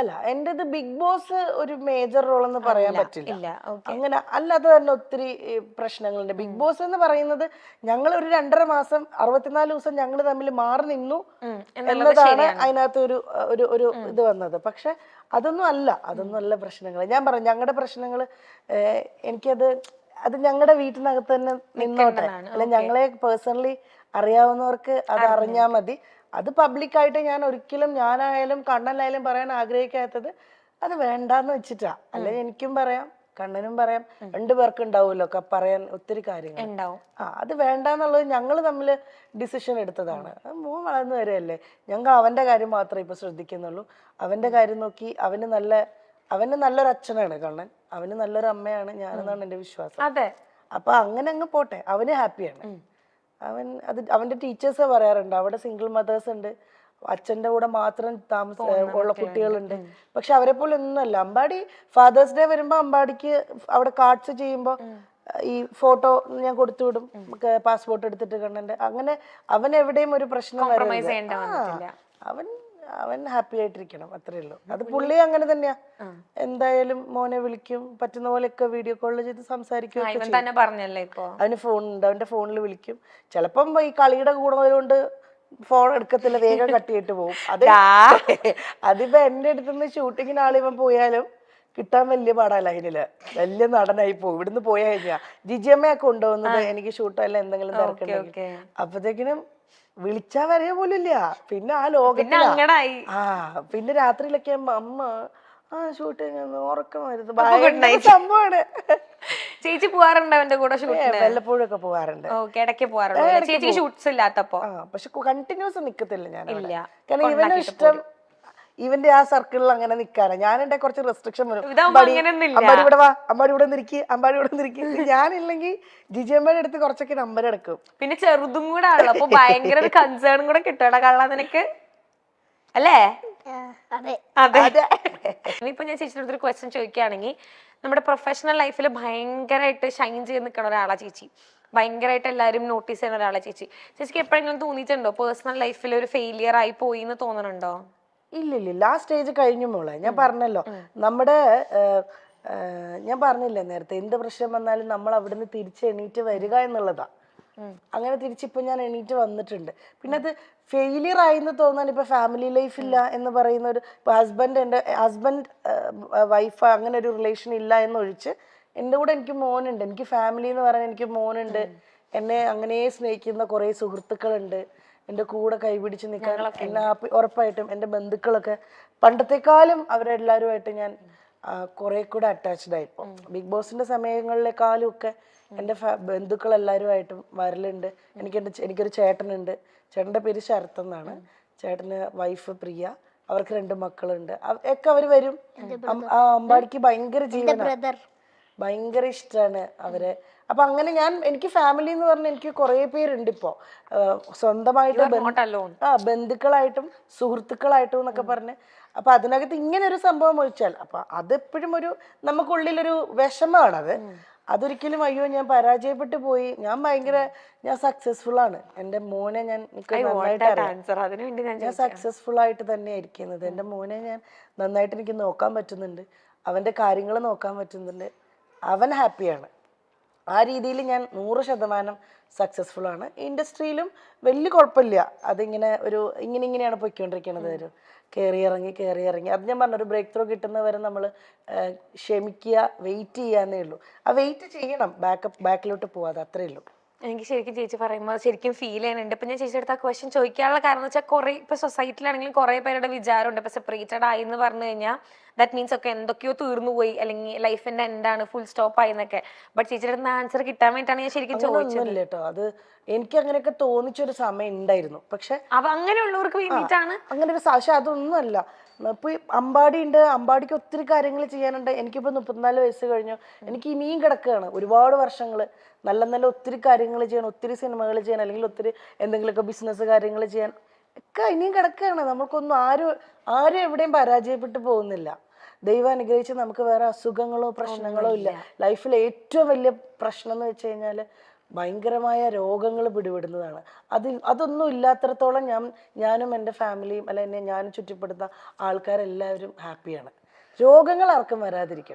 അല്ല എന്റേത് big boss ഒരു മേജർ റോൾ എന്ന് പറയാൻ പറ്റില്ല. ഇല്ല. അങ്ങനെ അല്ലാതെ തന്നെ ഒത്തിരി പ്രശ്നങ്ങളുണ്ട്. ബിഗ് ബോസ് എന്ന് പറയുന്നത് ഞങ്ങൾ ഒരു 2.5 മാസം 64 ദിവസം ഞങ്ങൾ തമ്മിൽ മാറി നിന്നു എന്നതാണ് അതിനകത്ത് ഒരു ഒരു ഒരു ഇത് വന്നത്. പക്ഷെ അതൊന്നും അല്ല പ്രശ്നങ്ങൾ. ഞാൻ പറഞ്ഞു ഞങ്ങളുടെ പ്രശ്നങ്ങൾ എനിക്കത് അത് ഞങ്ങളുടെ വീട്ടിനകത്ത് തന്നെ നിന്നോട്ടെ. അല്ല ഞങ്ങളെ പേഴ്സണലി അറിയാവുന്നവർക്ക് അത് അറിഞ്ഞാൽ മതി. അത് പബ്ലിക്കായിട്ട് ഞാൻ ഒരിക്കലും ഞാനായാലും കണ്ണനായാലും പറയാൻ ആഗ്രഹിക്കാത്തത് അത് വേണ്ടാന്ന് വെച്ചിട്ടാ. അല്ലെങ്കിൽ എനിക്കും പറയാം കണ്ണനും പറയാം, 2 പേർക്ക് ഉണ്ടാവുമല്ലോ പറയാൻ ഒത്തിരി കാര്യങ്ങൾ. അത് വേണ്ടാന്നുള്ളത് ഞങ്ങൾ തമ്മിൽ ഡിസിഷൻ എടുത്തതാണ്. മോൻ വളർന്നു വരെയല്ലേ, ഞങ്ങൾ അവന്റെ കാര്യം മാത്രമേ ഇപ്പൊ ശ്രദ്ധിക്കുന്നുള്ളൂ. അവന്റെ കാര്യം നോക്കി അവന് നല്ലൊരു അച്ഛനാണ് കണ്ണൻ, അവന് നല്ലൊരു അമ്മയാണ് ഞാനെന്നാണ് എന്റെ വിശ്വാസം. അപ്പൊ അങ്ങനെ അങ്ങ് പോട്ടെ, അവന് ഹാപ്പിയാണ്. അവന്റെ ടീച്ചേഴ്സ് പറയാറുണ്ട് അവിടെ സിംഗിൾ മദേഴ്സ് ഉണ്ട്, അച്ഛന്റെ കൂടെ മാത്രം ഉള്ള കുട്ടികളുണ്ട്. പക്ഷെ അവരെ പോലെ ഒന്നുമല്ല. അമ്പാടി ഫാദേഴ്സ് ഡേ വരുമ്പോ അമ്പാടിക്ക് അവിടെ കാർഡ്സ് ചെയ്യുമ്പോ ഈ ഫോട്ടോ ഞാൻ കൊടുത്തു വിടും, പാസ്പോർട്ട് എടുത്തിട്ട് കണ്ണന്റെ. അങ്ങനെ അവൻ എവിടെയും ഒരു പ്രശ്നം വരരുത്. അവൻ ഹാപ്പി ആയിട്ടിരിക്കണം, അത്രേ ഉള്ളൂ. അത് പുള്ളി അങ്ങനെ തന്നെയാ. എന്തായാലും മോനെ വിളിക്കും, പറ്റുന്ന പോലെയൊക്കെ വീഡിയോ കോളിൽ ചെയ്ത് സംസാരിക്കും. അവന് ഫോണുണ്ട്, അവന്റെ ഫോണിൽ വിളിക്കും. ചിലപ്പം ഈ കളിയുടെ കൂടുതലുകൊണ്ട് ഫോൺ എടുക്കത്തില്ല, വേഗം കട്ട് ചെയ്തിട്ട് പോകും. അതിപ്പോ എന്റെ അടുത്തുനിന്ന് ഷൂട്ടിങ്ങിന് ആളിവൻ പോയാലും കിട്ടാൻ വലിയ പാടാ. ലൈനില് വലിയ നടനായി പോകും. ഇവിടുന്ന് പോയാ കഴിഞ്ഞാ ജിജിയമ്മയൊക്കെ കൊണ്ടുപോകുന്നത് എനിക്ക് ഷൂട്ടല്ല എന്തെങ്കിലും തിരക്കുണ്ടെങ്കിൽ. അപ്പത്തേക്കിനും വിളിച്ചാ വരെ പോലും ഇല്ല. പിന്നെ ആ ലോകത്തിലാ. പിന്നെ രാത്രിയിലൊക്കെ അമ്മ ഷൂട്ടിങ് ഉറക്കം വരുന്നത് ഭയങ്കര സംഭവമാണ്. ചേച്ചി പോവാറുണ്ട് അവന്റെ കൂടെ? വല്ലപ്പോഴും ഒക്കെ പോവാറുണ്ട്, പക്ഷെ കണ്ടിന്യൂസ് നിക്കത്തില്ല ഞാൻ. കാരണം ഇവനും ഇഷ്ടം ഇവന്റെ ആ സർക്കിളിൽ അങ്ങനെ നിക്കാണ്. ഞാൻ എന്റെ കുറച്ച് റെസ്ട്രിക്ഷൻ വരും. അമ്പാടി ഇവിടെ വാ, അമ്പാടി ഇവിടെ നിൽക്കി, അമ്പാടി ഇവിടെ നിൽക്കി. ഞാനില്ലെങ്കിൽ ജിജിയമ്മയുടെ അടുത്ത് കുറച്ചൊക്കെ നമ്പർ എടുക്കും. പിന്നെ ചെറുതും കൂടെ ആണല്ലോ, അപ്പൊ ഭയങ്കര കൺസേൺ കൂടെ കിട്ടണ കള്ള നിനക്ക് അല്ലേ? അതെ. ഇപ്പൊ ഞാൻ ചേച്ചിയുടെ അടുത്തൊരു ക്വസ്റ്റ്യൻ ചോദിക്കുകയാണെങ്കിൽ, നമ്മുടെ പ്രൊഫഷണൽ ലൈഫിൽ ഭയങ്കരമായിട്ട് ഷൈൻ ചെയ്ത് നിൽക്കുന്ന ഒരാളാ ചേച്ചി, ഭയങ്കരമായിട്ട് എല്ലാവരും നോട്ടീസ് ചെയ്യുന്ന ഒരാളാ ചേച്ചി. ചേച്ചിക്ക് എപ്പോഴെങ്കിലും തോന്നിയിട്ടുണ്ടോ പേഴ്സണൽ ലൈഫിൽ ഒരു ഫെയിലിയർ ആയി പോയി എന്ന് തോന്നുന്നുണ്ടോ? ഇല്ലില്ല, ആ സ്റ്റേജ് കഴിഞ്ഞു മോളെ. ഞാൻ പറഞ്ഞല്ലോ നമ്മുടെ ഞാൻ പറഞ്ഞില്ലേ നേരത്തെ, എന്ത് പ്രശ്നം വന്നാലും നമ്മൾ അവിടുന്ന് തിരിച്ച് എണീറ്റ് വരിക എന്നുള്ളതാ. അങ്ങനെ തിരിച്ചിപ്പോ ഞാൻ എണീറ്റ് വന്നിട്ടുണ്ട്. പിന്നെ അത് ഫെയിലിയർ ആയിന്ന് തോന്നാൻ ഇപ്പൊ ഫാമിലി ലൈഫ് ഇല്ല എന്ന് പറയുന്ന ഒരു ഹസ്ബൻഡ് വൈഫ് അങ്ങനെ ഒരു റിലേഷൻ ഇല്ല എന്നൊഴിച്ച് എൻ്റെ കൂടെ എനിക്ക് മോനുണ്ട്. എനിക്ക് ഫാമിലി എന്ന് പറയാൻ എനിക്ക് മോനുണ്ട്. എന്നെ അങ്ങനെ സ്നേഹിക്കുന്ന കുറെ സുഹൃത്തുക്കളുണ്ട്. എൻ്റെ കൂടെ കൈപിടിച്ച് നിൽക്കാൻ എന്നെ ഉറപ്പായിട്ടും എൻ്റെ ബന്ധുക്കളൊക്കെ പണ്ടത്തെക്കാളും അവരെല്ലാവരുമായിട്ട് ഞാൻ കുറെ കൂടെ അറ്റാച്ച്ഡ് ആയിപ്പോ. ബിഗ് ബോസിന്റെ സമയങ്ങളിലെക്കാളും ഒക്കെ എൻ്റെ ബന്ധുക്കളെല്ലാവരുമായിട്ടും വരലുണ്ട്. എനിക്കൊരു ചേട്ടനുണ്ട്. ചേട്ടൻ്റെ പേര് ശരത് എന്നാണ്. ചേട്ടന് വൈഫ് പ്രിയ, അവർക്ക് 2 മക്കളുണ്ട്. ഒക്കെ അവർ വരും. അമ്പാടിക്ക് ഭയങ്കര ജീവനാണ്, ഭയങ്കര ഇഷ്ടമാണ് അവരെ. അപ്പൊ അങ്ങനെ എനിക്ക് ഫാമിലി എന്ന് പറഞ്ഞാൽ എനിക്ക് കുറെ പേരുണ്ട് ഇപ്പോ. സ്വന്തമായിട്ട് ബന്ധുക്കളായിട്ടും സുഹൃത്തുക്കളായിട്ടും എന്നൊക്കെ പറഞ്ഞ്. അപ്പൊ അതിനകത്ത് ഇങ്ങനെ ഒരു സംഭവം ഒഴിച്ചാൽ അപ്പൊ അതെപ്പോഴും ഒരു നമുക്കുള്ളിലൊരു വിഷമമാണത്. അതൊരിക്കലും അയ്യോ ഞാൻ പരാജയപ്പെട്ടു പോയി, ഞാൻ സക്സസ്ഫുൾ ആണ്. എൻ്റെ മോനെ ഞാൻ സക്സസ്ഫുൾ ആയിട്ട് തന്നെ ഇരിക്കുന്നത്. എൻ്റെ മോനെ ഞാൻ നന്നായിട്ട് എനിക്ക് നോക്കാൻ പറ്റുന്നുണ്ട്, അവന്റെ കാര്യങ്ങൾ നോക്കാൻ പറ്റുന്നുണ്ട്, അവൻ ഹാപ്പിയാണ്. ആ രീതിയിൽ ഞാൻ 100% സക്സസ്ഫുൾ ആണ്. ഇൻഡസ്ട്രിയിലും വലിയ കുഴപ്പമില്ല. അതിങ്ങനെ ഇങ്ങനെയാണ് പൊയ്ക്കൊണ്ടിരിക്കുന്നത്. ഒരു കയറി ഇറങ്ങി അത് ഞാൻ പറഞ്ഞ ഒരു ബ്രേക്ക് ത്രൂ കിട്ടുന്നവരെ നമ്മൾ ക്ഷമിക്കുക, വെയിറ്റ് ചെയ്യാന്നേ ഉള്ളൂ. ആ വെയിറ്റ് ചെയ്യണം, ബാക്കിലോട്ട് പോവാതെ, അത്രേ ഉള്ളൂ. എനിക്ക് ശരിക്കും ചേച്ചി പറയുമ്പോൾ ശരിക്കും ഫീൽ ചെയ്യുന്നുണ്ട്. ഇപ്പൊ ഞാൻ ചേച്ചി അടുത്ത ക്വസ്റ്റ്യൻ ചോദിക്കാനുള്ള കാരണം വെച്ചാൽ കുറെ ഇപ്പൊ സൊസൈറ്റിയിലാണെങ്കിലും കുറെ പേരുടെ വിചാരമുണ്ട് ഇപ്പൊ സെപ്പറേറ്റഡ് ആയി എന്ന് പറഞ്ഞു കഴിഞ്ഞാൽ ദാറ്റ് മീൻസ് ഒക്കെ എന്തൊക്കെയോ തീർന്നു പോയി, അല്ലെങ്കിൽ ലൈഫിന്റെ എന്താണ് ഫുൾ സ്റ്റോപ്പ് ആയി എന്നൊക്കെ. ബട്ട് ചേച്ചിയുടെ അടുത്ത് ആൻസർ കിട്ടാൻ വേണ്ടിയിട്ടാണ് ഞാൻ ശരിക്കും ചോദിച്ചത് കേട്ടോ. അത് എനിക്ക് അങ്ങനെയൊക്കെ തോന്നിച്ചൊരു സമയം ഉണ്ടായിരുന്നു. പക്ഷെ അങ്ങനെയുള്ളവർക്ക് വേണ്ടിയിട്ടാണ് അങ്ങനെ ഒരു പക്ഷെ അതൊന്നും അല്ല. ഇപ്പൊ അമ്പാടി ഉണ്ട്, അമ്പാടിക്ക് ഒത്തിരി കാര്യങ്ങൾ ചെയ്യാനുണ്ട്. എനിക്കിപ്പോ 34 വയസ്സ് കഴിഞ്ഞു. എനിക്ക് ഇനിയും കിടക്കുകയാണ് ഒരുപാട് വർഷങ്ങള്. നല്ല ഒത്തിരി കാര്യങ്ങൾ ചെയ്യാൻ, ഒത്തിരി സിനിമകൾ ചെയ്യാൻ, അല്ലെങ്കിൽ ഒത്തിരി എന്തെങ്കിലുമൊക്കെ ബിസിനസ് കാര്യങ്ങൾ ചെയ്യാൻ ഒക്കെ ഇനിയും കിടക്കുകയാണ്. നമുക്കൊന്നും ആരും എവിടെയും പരാജയപ്പെട്ടു പോകുന്നില്ല. ദൈവം അനുഗ്രഹിച്ച് നമുക്ക് വേറെ അസുഖങ്ങളോ പ്രശ്നങ്ങളോ ഇല്ല. ലൈഫിൽ ഏറ്റവും വലിയ പ്രശ്നം എന്ന് വെച്ച് കഴിഞ്ഞാല് ഭയങ്കരമായ രോഗങ്ങൾ പിടിപെടുന്നതാണ്. അതൊന്നും ഇല്ലാത്തിടത്തോളം ഞാനും എൻ്റെ ഫാമിലിയും അല്ല എന്നെ ഞാനും ചുറ്റപ്പെടുന്ന ആൾക്കാരെല്ലാവരും ഹാപ്പിയാണ്. രോഗങ്ങൾ ആർക്കും വരാതിരിക്കട്ടെ.